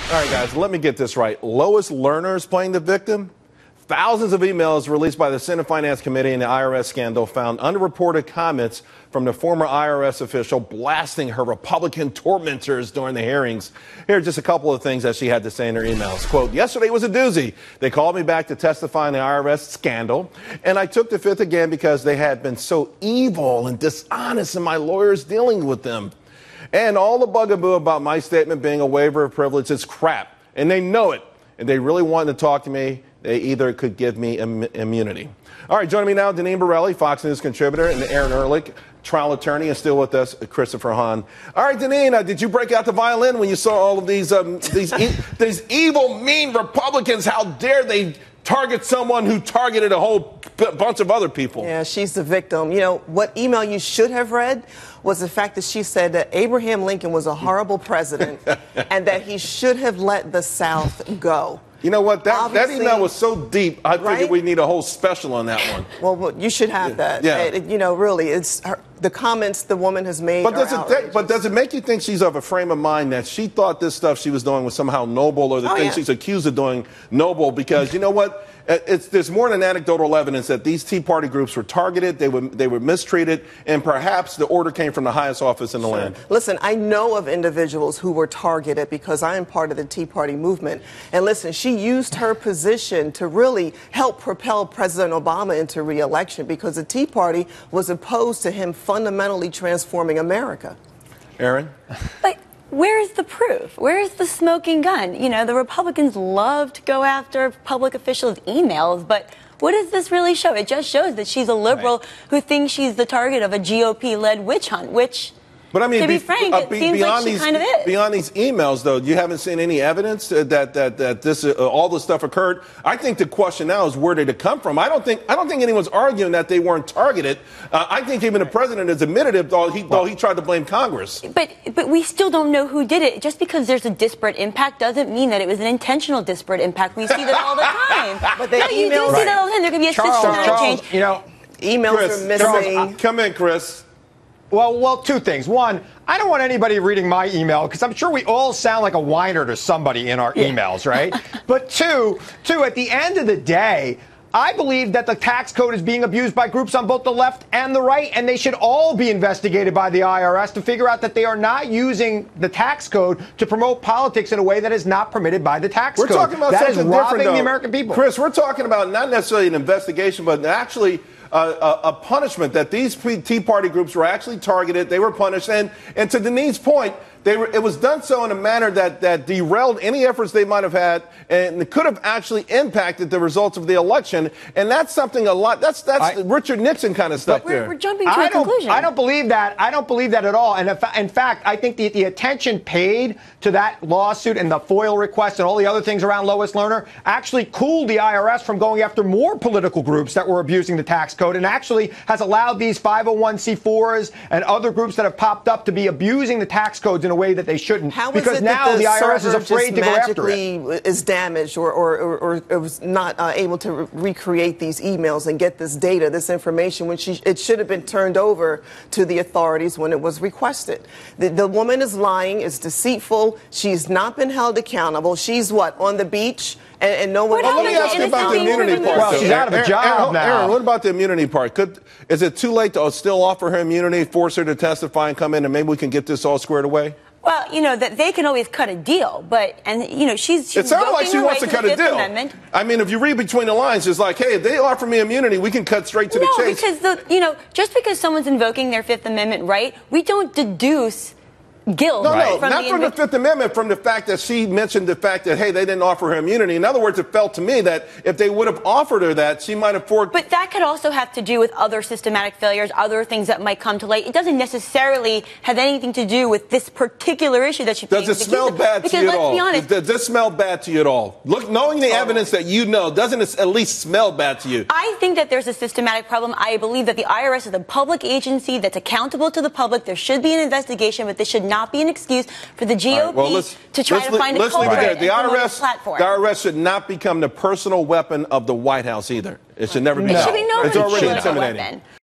All right, guys, let me get this right. Lois Lerner is playing the victim? Thousands of emails released by the Senate Finance Committee in the IRS scandal found underreported comments from the former IRS official blasting her Republican tormentors during the hearings. Here are just a couple of things that she had to say in her emails. Quote, yesterday was a doozy. They called me back to testify in the IRS scandal, and I took the fifth again because they had been so evil and dishonest in my lawyers dealing with them. And all the bugaboo about my statement being a waiver of privilege is crap, and they know it. And they really wanted to talk to me. They either could give me immunity. All right, joining me now, Deneen Borelli, Fox News contributor, and Erin Ehrlich, trial attorney, and still with us, Christopher Hahn. All right, Deneen, did you break out the violin when you saw all of these evil, mean Republicans? How dare they target someone who targeted a whole bunch of other people? Yeah, she's the victim. You know, what email you should have read was the fact that she said that Abraham Lincoln was a horrible president and that he should have let the South go. You know what? That email was so deep, I figured we need a whole special on that one. Well, you should have that. Yeah. You know, really, it's the comments the woman has made. But does it make you think she's of a frame of mind that she thought this stuff she was doing was somehow noble, or the things she's accused of doing noble? Because you know what? There's more than anecdotal evidence that these Tea Party groups were targeted, they were mistreated, and perhaps the order came from the highest office in the land. Listen, I know of individuals who were targeted because I am part of the Tea Party movement. And listen, she used her position to really help propel President Obama into re-election because the Tea Party was opposed to him fundamentally transforming America. Erin? But where's the proof? Where's the smoking gun? You know, the Republicans love to go after public officials' emails, but what does this really show? It just shows that she's a liberal who thinks she's the target of a GOP-led witch hunt, which, but I mean, to be frank, it seems like she kind of is. Beyond these emails, though, you haven't seen any evidence that this all this stuff occurred. I think the question now is where did it come from? I don't think anyone's arguing that they weren't targeted. I think even the president has admitted it, though he tried to blame Congress. But we still don't know who did it. Just because there's a disparate impact doesn't mean that it was an intentional disparate impact. We see that all the time. But they you do see that all the time. There can be a systematic change. You know, emails are missing. Come in, Chris. Well, two things. One, I don't want anybody reading my email because I'm sure we all sound like a whiner to somebody in our emails, right? But two, at the end of the day, I believe that the tax code is being abused by groups on both the left and the right, and they should all be investigated by the IRS to figure out that they are not using the tax code to promote politics in a way that is not permitted by the tax code. We're talking about that something is robbing different, the American people. Chris, we're talking about not necessarily an investigation, but actually a punishment, that these Tea Party groups were actually targeted. They were punished. And to Deneen's point, it was done so in a manner that derailed any efforts they might have had, and it could have actually impacted the results of the election. And that's something that's Richard Nixon kind of stuff there. We're jumping to a conclusion. I don't believe that. I don't believe that at all. And in fact, I think the attention paid to that lawsuit and the FOIL request and all the other things around Lois Lerner actually cooled the IRS from going after more political groups that were abusing the tax code, and actually has allowed these 501c4s and other groups that have popped up to be abusing the tax codes in a way that they shouldn't. How because is it now that the IRS is afraid to go after it? Is damaged or was not able to recreate these emails and get this data, this information, when it should have been turned over to the authorities when it was requested. The woman is lying, is deceitful. She's not been held accountable. She's what, on the beach? And no one. Let me ask you about the immunity part. Well, she's out of a job now. Aaron, what about the immunity part? Is it too late to still offer her immunity, force her to testify and come in, and maybe we can get this all squared away? Well, you know, that they can always cut a deal, she's it sounds like she wants to cut a deal. Amendment. I mean, if you read between the lines, it's like, hey, if they offer me immunity, we can cut straight to the chase. No, because just because someone's invoking their Fifth Amendment right, we don't deduce guilt. No, not from the Fifth Amendment, from the fact that she mentioned the fact that, hey, they didn't offer her immunity. In other words, it felt to me that if they would have offered her that, she might have But that could also have to do with other systematic failures, other things that might come to light. It doesn't necessarily have anything to do with this particular issue that she Does it smell bad to you at all? Because let's be honest. Does this smell bad to you at all? Look, knowing the evidence that you know, doesn't it at least smell bad to you? I think that there's a systematic problem. I believe that the IRS is a public agency that's accountable to the public. There should be an investigation, but this should not be an excuse for the GOP to try to find a culprit. The IRS should not become the personal weapon of the White House either. It should never be. It should be It's already nobody's intimidating. weapon.